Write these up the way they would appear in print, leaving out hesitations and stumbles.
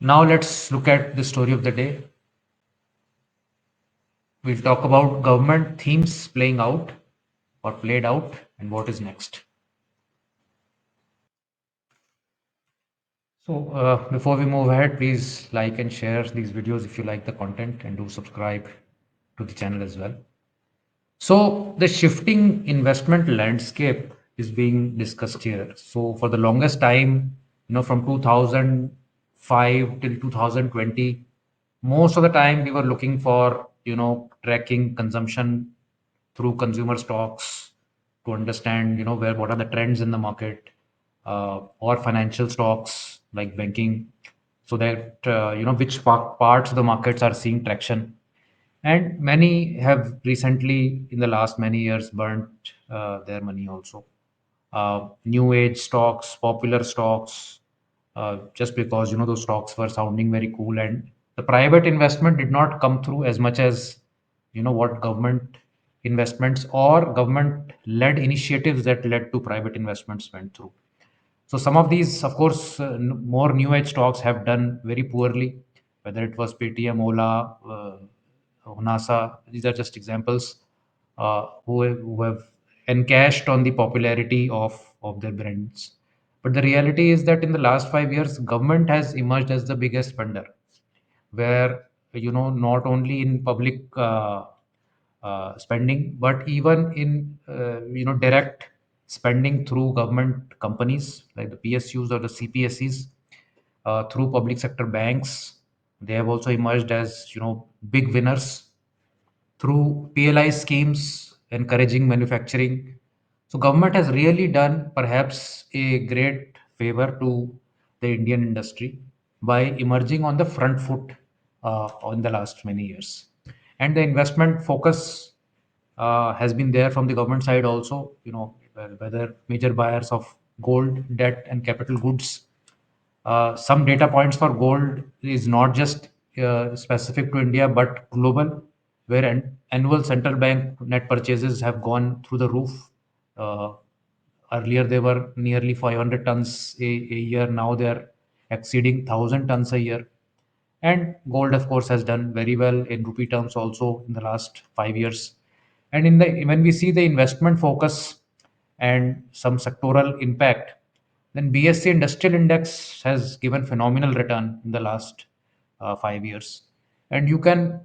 Now let's look at the story of the day. We'll talk about government themes playing out or played out and what is next. So before we move ahead, please like and share these videos if you like the content and do subscribe to the channel as well. So the shifting investment landscape is being discussed here. So for the longest time, from 2005 till 2020, most of the time we were looking for, tracking consumption through consumer stocks to understand, where what are the trends in the market, or financial stocks like banking, so that which parts of the markets are seeing traction, and many have recently, in the last many years, burnt their money also. New age stocks, popular stocks, just because those stocks were sounding very cool, and the private investment did not come through as much as what government investments or government-led initiatives that led to private investments went through. So some of these, of course, more new age stocks have done very poorly, whether it was Paytm, Ola, Honasa. These are just examples who have encashed on the popularity of their brands. But the reality is that in the last 5 years, government has emerged as the biggest spender, where not only in public spending, but even in direct spending through government companies like the PSUs or the CPSEs, through public sector banks. They have also emerged as big winners through PLI schemes encouraging manufacturing. So government has really done perhaps a great favor to the Indian industry by emerging on the front foot in the last many years. And the investment focus has been there from the government side also, whether major buyers of gold, debt, and capital goods. Some data points for gold is not just specific to India but global, where annual central bank net purchases have gone through the roof. Uh, Earlier, they were nearly 500 tons a year. Now they are exceeding 1,000 tons a year. And gold, of course, has done very well in rupee terms also in the last 5 years. And in the when we see the investment focus and some sectoral impact, then BSC Industrial Index has given phenomenal return in the last 5 years, and you can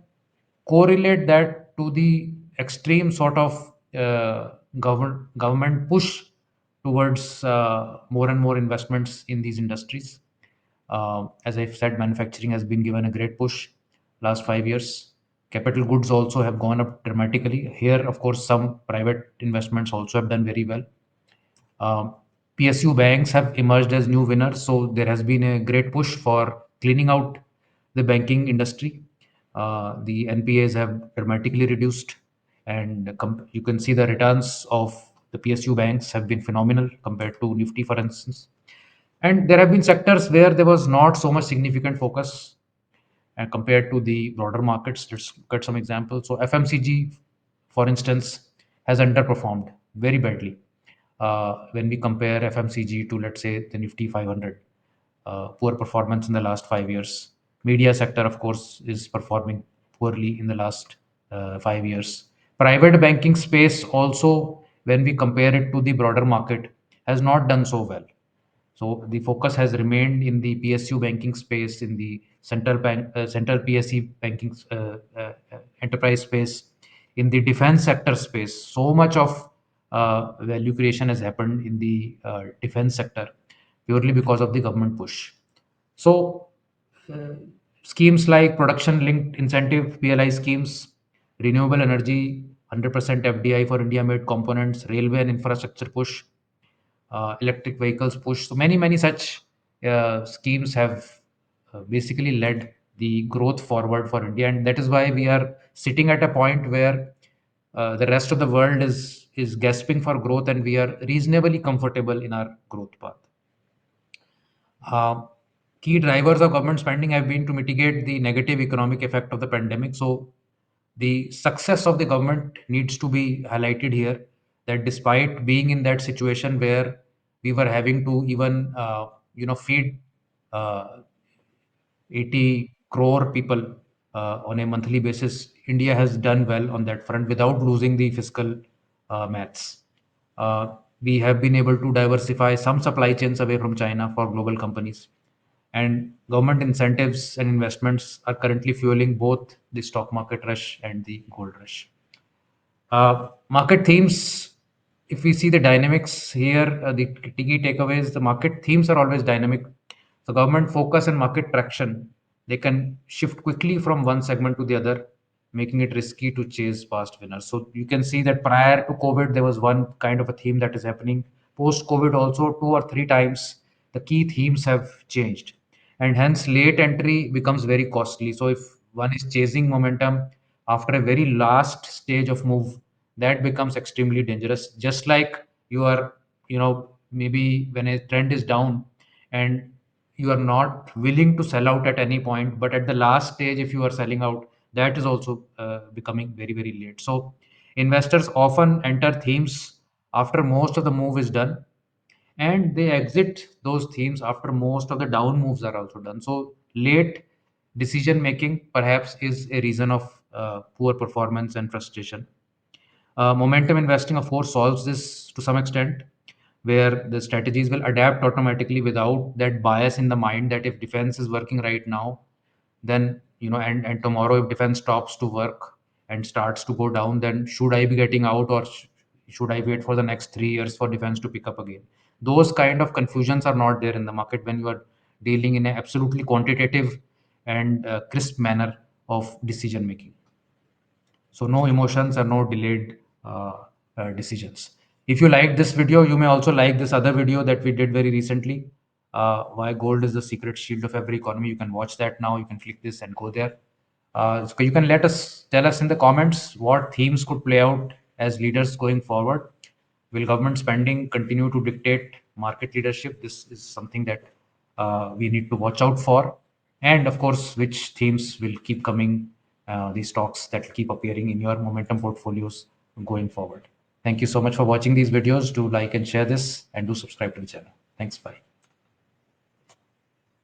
correlate that to the extreme sort of government push towards more and more investments in these industries. As I've said, manufacturing has been given a great push last 5 years. Capital goods also have gone up dramatically. Here, of course, some private investments also have done very well. Um, PSU banks have emerged as new winners, so there has been a great push for cleaning out the banking industry. The NPAs have dramatically reduced, and you can see the returns of the PSU banks have been phenomenal compared to Nifty, for instance. And there have been sectors where there was not so much significant focus compared to the broader markets. Let's look at some examples. So FMCG, for instance, has underperformed very badly when we compare FMCG to, let's say, the Nifty 500. Poor performance in the last 5 years. Media sector, of course, is performing poorly in the last 5 years. Private banking space also, when we compare it to the broader market, has not done so well. So the focus has remained in the PSU banking space, in the central PSE banking enterprise space, in the defense sector space. So much of value creation has happened in the defense sector purely because of the government push. So uh, schemes like production linked incentive PLI schemes, renewable energy, 100% FDI for India made components, railway and infrastructure push, electric vehicles push. So many such schemes have basically led the growth forward for India, and that is why we are sitting at a point where the rest of the world is gasping for growth, and we are reasonably comfortable in our growth path. Uh, Key drivers of government spending have been to mitigate the negative economic effect of the pandemic. So, the success of the government needs to be highlighted here. That despite being in that situation where we were having to even feed uh, 80 crore people on a monthly basis. India has done well on that front without losing the fiscal maths. We have been able to diversify some supply chains away from China for global companies. And government incentives and investments are currently fueling both the stock market rush and the gold rush. Market themes, if we see the dynamics here, the key takeaways, the market themes are always dynamic. So government focus and market traction, they can shift quickly from one segment to the other, making it risky to chase past winners. So you can see that prior to COVID, there was one kind of a theme that is happening. Post COVID, also two or three times, the key themes have changed, and hence late entry becomes very costly. So if one is chasing momentum after a very last stage of move, that becomes extremely dangerous. Just like you are, maybe when a trend is down and you are not willing to sell out at any point, but at the last stage if you are selling out, that is also becoming very very late. So investors often enter themes after most of the move is done, and they exit those themes after most of the down moves are also done. So late decision making perhaps is a reason of poor performance and frustration. Momentum investing, of course, solves this to some extent, where the strategies will adapt automatically without that bias in the mind that if defense is working right now, then and tomorrow if defense stops to work and starts to go down, then should I be getting out, or should I wait for the next 3 years for defense to pick up again? Those kind of confusions are not there in the market when you are dealing in an absolutely quantitative and crisp manner of decision making. So no emotions or no delayed decisions. If you like this video, you may also like this other video that we did very recently, why gold is the secret shield of every economy. You can watch that now. You can click this and go there. So you can tell us in the comments what themes could play out as leaders going forward. Will government spending continue to dictate market leadership? This is something that we need to watch out for. And of course, which themes will keep coming, these stocks that will keep appearing in your momentum portfolios going forward. Thank you so much for watching these videos. Do like and share this, and do subscribe to the channel. Thanks. Bye.